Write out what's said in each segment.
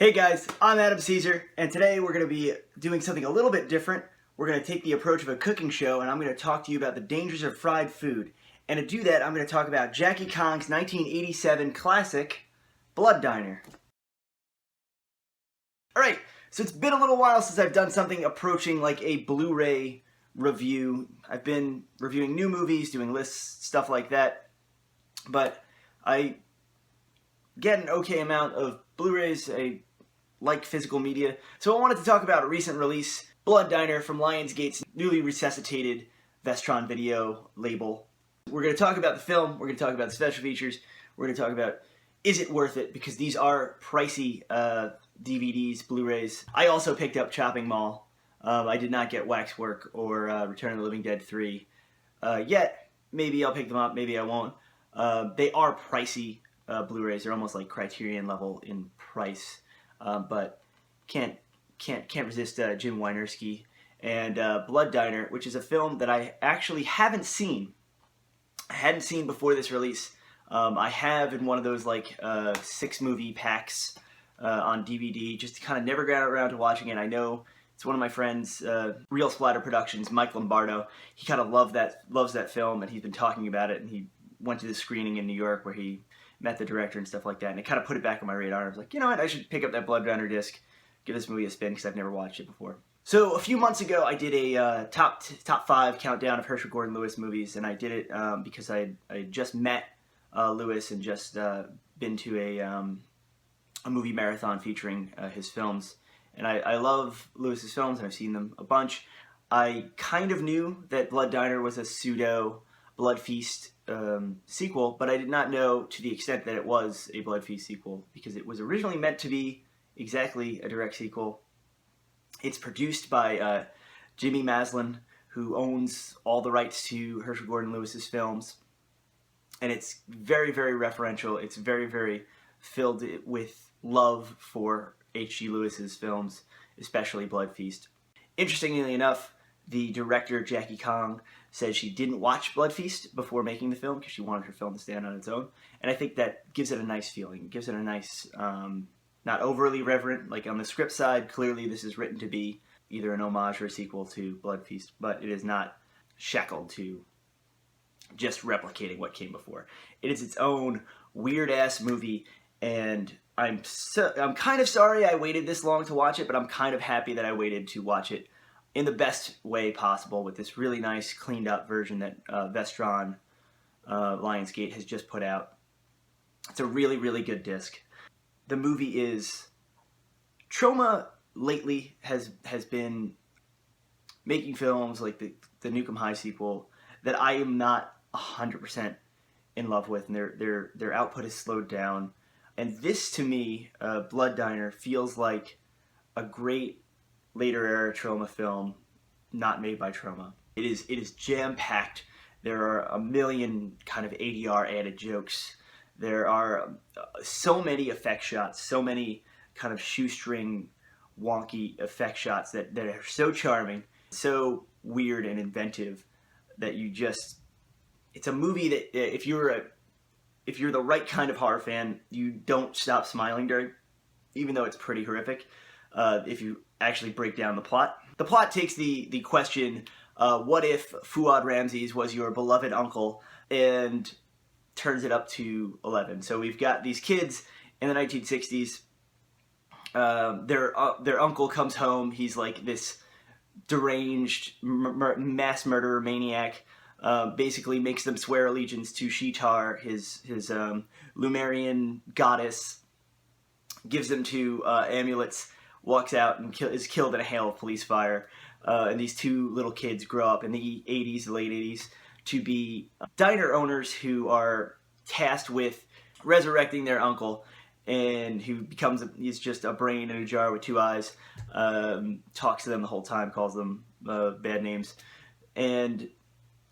Hey guys, I'm Adam Caesar, and today we're going to be doing something a little bit different. We're going to take the approach of a cooking show, and I'm going to talk to you about the dangers of fried food. And to do that, I'm going to talk about Jackie Kong's 1987 classic, Blood Diner. Alright, so it's been a little while since I've done something approaching like a Blu-ray review. I've been reviewing new movies, doing lists, stuff like that, but I get an okay amount of Blu-rays. I like physical media. So I wanted to talk about a recent release, Blood Diner, from Lionsgate's newly resuscitated Vestron video label. We're going to talk about the film, we're going to talk about the special features, we're going to talk about is it worth it, because these are pricey DVDs, Blu-rays. I also picked up Chopping Mall. I did not get Waxwork or Return of the Living Dead 3 yet. Maybe I'll pick them up, maybe I won't. They are pricey Blu-rays. They're almost like Criterion level in price, but can't resist Jim Wynorski and Blood Diner, which is a film that I actually haven't seen. I hadn't seen before this release. I have in one of those like 6 movie packs on DVD. Just kind of never got around to watching it. I know it's one of my friends, Real Splatter Productions, Mike Lombardo. He kind of loves that film, and he's been talking about it. And he went to the screening in New York where he met the director and stuff like that, and it kind of put it back on my radar. I was like, you know what, I should pick up that Blood Diner disc, give this movie a spin, because I've never watched it before. So a few months ago, I did a top 5 countdown of Herschell Gordon Lewis movies, and I did it because I just met Lewis and just been to a movie marathon featuring his films. And I love Lewis's films, and I've seen them a bunch. I kind of knew that Blood Diner was a pseudo Blood Feast sequel, but I did not know to the extent that it was a Blood Feast sequel, because it was originally meant to be exactly a direct sequel. It's produced by Jimmy Maslin, who owns all the rights to Herschell Gordon Lewis's films, and it's very, very referential. It's very, very filled with love for H.G. Lewis's films, especially Blood Feast. Interestingly enough, the director, Jackie Kong, said she didn't watch Blood Feast before making the film because she wanted her film to stand on its own. And I think that gives it a nice feeling. It gives it a nice, not overly reverent, like on the script side, clearly this is written to be either an homage or a sequel to Blood Feast, but it is not shackled to just replicating what came before. It is its own weird-ass movie, and I'm kind of sorry I waited this long to watch it, but I'm kind of happy that I waited to watch it in the best way possible with this really nice, cleaned up version that Vestron Lionsgate has just put out. It's a really, really good disc. The movie is... Troma lately has been making films like the Nukem High sequel that I am not 100% in love with, and their output has slowed down. And this, to me, Blood Diner, feels like a great later era Troma film, not made by Troma. It is jam-packed. There are a million kind of ADR added jokes. There are so many effect shots, so many kind of shoestring, wonky effect shots that are so charming, so weird and inventive that you just... It's a movie that if you're the right kind of horror fan, you don't stop smiling during, even though it's pretty horrific. If you actually break down the plot. The plot takes the question, what if Fuad Ramses was your beloved uncle, and turns it up to 11. So we've got these kids in the 1960s. Their uncle comes home. He's like this deranged mass murderer maniac. Basically makes them swear allegiance to Sheetar, his Lumerian goddess. Gives them 2 amulets. Walks out and is killed in a hail of police fire. And these 2 little kids grow up in the 80s, the late 80s, to be diner owners who are tasked with resurrecting their uncle, and who he's just a brain in a jar with 2 eyes, talks to them the whole time, calls them bad names, and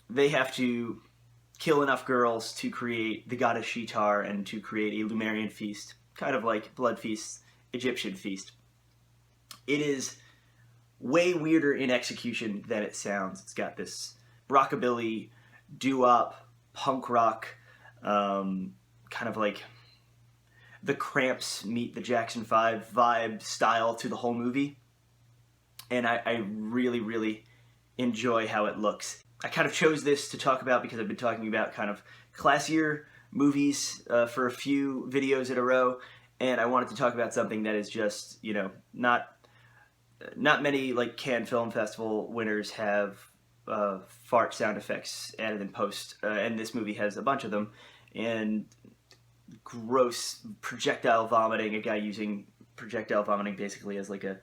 they have to kill enough girls to create the goddess Sheetar and to create a Lumerian feast, kind of like Blood Feast's Egyptian feast. It is way weirder in execution than it sounds. It's got this rockabilly, doo-wop, punk rock, kind of like the Cramps meet the Jackson 5 vibe style to the whole movie. And I really, really enjoy how it looks. I kind of chose this to talk about because I've been talking about kind of classier movies for a few videos in a row, and I wanted to talk about something that is just, you know, not many like Cannes Film Festival winners have fart sound effects added in post, and this movie has a bunch of them, and gross projectile vomiting, a guy using projectile vomiting basically as like a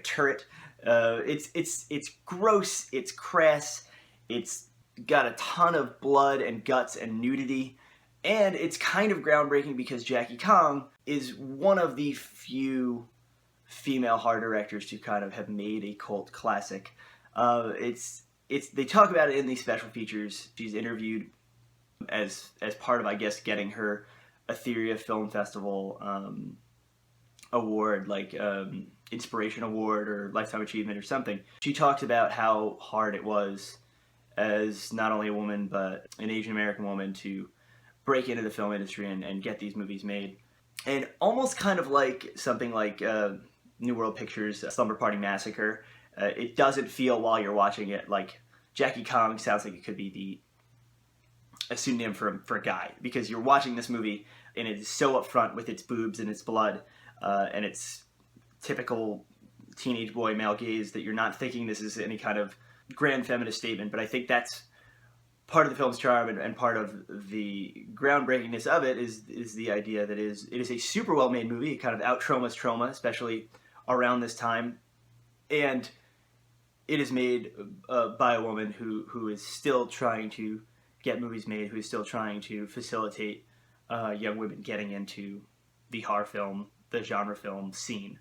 turret. It's gross, it's crass, it's got a ton of blood and guts and nudity, and it's kind of groundbreaking because Jackie Kong is one of the few female horror directors to kind of have made a cult classic. They talk about it in these special features. She's interviewed as part of, I guess, getting her Etheria Film Festival award, like Inspiration Award or Lifetime Achievement or something. She talked about how hard it was as not only a woman but an Asian American woman to break into the film industry and get these movies made. And almost kind of like something like New World Pictures' Slumber Party Massacre, it doesn't feel while you're watching it like Jackie Kong sounds like it could be a pseudonym for a guy, because you're watching this movie and it is so upfront with its boobs and its blood and its typical teenage boy male gaze that you're not thinking this is any kind of grand feminist statement. But I think that's part of the film's charm, and part of the groundbreakingness of it is the idea that it is a super well made movie. It kind of out Troma's Troma, especially around this time, and it is made by a woman who is still trying to get movies made, who is still trying to facilitate young women getting into the horror film, the genre film scene.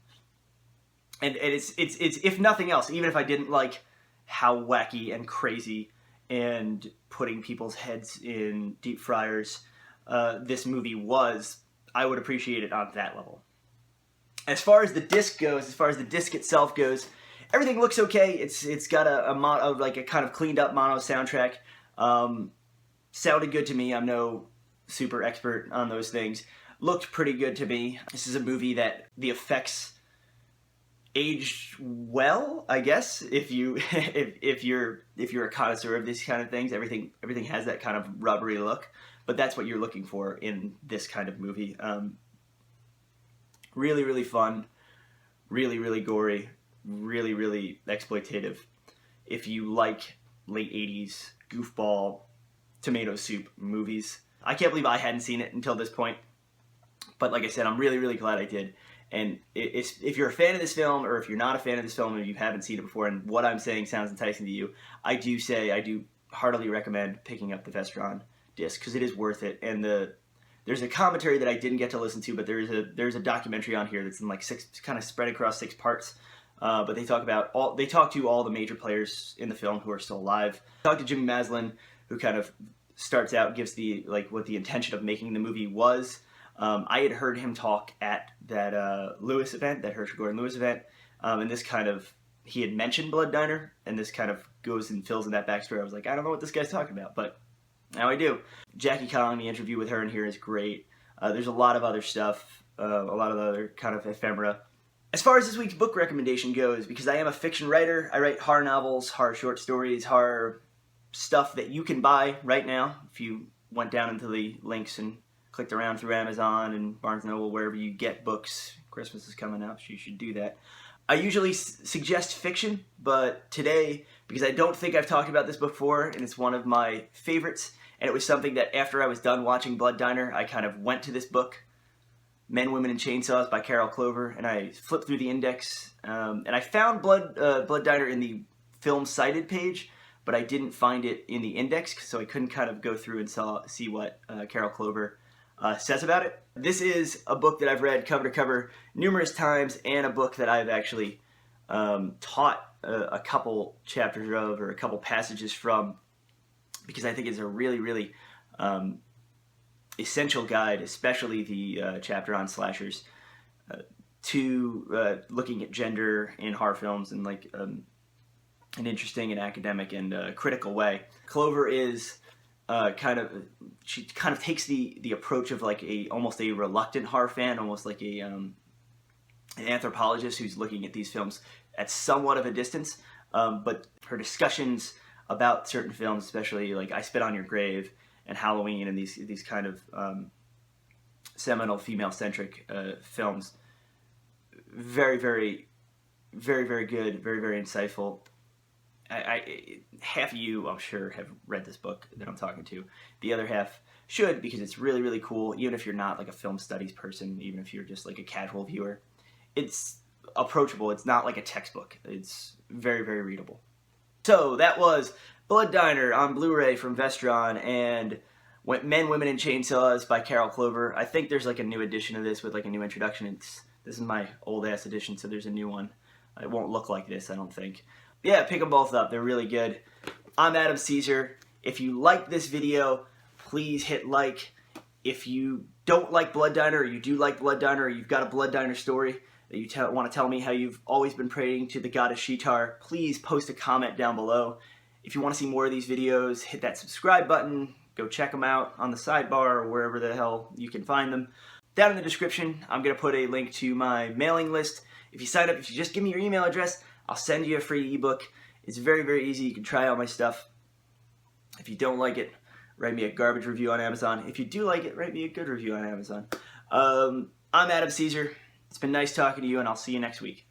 And it's if nothing else, even if I didn't like how wacky and crazy and putting people's heads in deep fryers this movie was, I would appreciate it on that level. As far as the disc goes, as far as the disc itself goes, everything looks okay. It's got a kind of cleaned up mono soundtrack. Sounded good to me. I'm no super expert on those things. Looked pretty good to me. This is a movie that the effects aged well, I guess. If you're a connoisseur of these kind of things, everything has that kind of rubbery look. But that's what you're looking for in this kind of movie. Really, really fun. Really, really gory. Really, really exploitative. If you like late 80s goofball tomato soup movies. I can't believe I hadn't seen it until this point. But like I said, I'm really, really glad I did. And if you're a fan of this film, or if you're not a fan of this film and you haven't seen it before and what I'm saying sounds enticing to you, I do heartily recommend picking up the Vestron disc, because it is worth it. And there's a commentary that I didn't get to listen to, but there's a documentary on here that's in like 6, kind of spread across 6 parts. But they talk to all the major players in the film who are still alive. Talk to Jimmy Maslin, who kind of starts out, gives what the intention of making the movie was. I had heard him talk at that Lewis event, that Herschel Gordon Lewis event, and this kind of, he had mentioned Blood Diner, and this kind of goes and fills in that backstory. I was like, I don't know what this guy's talking about, but now I do. Jackie Kong, the interview with her in here is great. There's a lot of other stuff, a lot of other kind of ephemera. As far as this week's book recommendation goes, because I am a fiction writer, I write horror novels, horror short stories, horror stuff that you can buy right now. If you went down into the links and clicked around through Amazon and Barnes & Noble, wherever you get books, Christmas is coming up, so you should do that. I usually suggest fiction, but today, because I don't think I've talked about this before, and it's one of my favorites, and it was something that after I was done watching Blood Diner, I kind of went to this book, Men, Women, and Chainsaws by Carol Clover, and I flipped through the index, and I found Blood Diner in the film cited page, but I didn't find it in the index, so I couldn't kind of go through and see what Carol Clover says about it. This is a book that I've read cover to cover numerous times, and a book that I've actually taught a couple chapters of, or a couple passages from, because I think it's a really, really essential guide, especially the chapter on slashers, to looking at gender in horror films in like an interesting and academic and critical way. Clover is she kind of takes the approach of like almost a reluctant horror fan, almost like an anthropologist who's looking at these films at somewhat of a distance. But her discussions about certain films, especially like I Spit on Your Grave and Halloween and these kind of seminal female-centric films, very, very, very, very good, very, very insightful. Half of you, I'm sure, have read this book that I'm talking to. The other half should, because it's really, really cool, even if you're not like a film studies person, even if you're just like a casual viewer. It's approachable. It's not like a textbook. It's very, very readable. So that was Blood Diner on Blu-ray from Vestron and Men, Women, and Chainsaws by Carol Clover. I think there's like a new edition of this with like a new introduction. This is my old-ass edition, so there's a new one. It won't look like this, I don't think. Yeah, pick them both up. They're really good. I'm Adam Caesar. If you like this video, please hit like. If you don't like Blood Diner, or you do like Blood Diner, or you've got a Blood Diner story that you want to tell me how you've always been praying to the goddess Sheetar, please post a comment down below. If you want to see more of these videos, hit that subscribe button. Go check them out on the sidebar or wherever the hell you can find them. Down in the description, I'm going to put a link to my mailing list. If you sign up, if you just give me your email address, I'll send you a free ebook. It's very, very easy. You can try out my stuff. If you don't like it, write me a garbage review on Amazon. If you do like it, write me a good review on Amazon. I'm Adam Caesar. It's been nice talking to you, and I'll see you next week.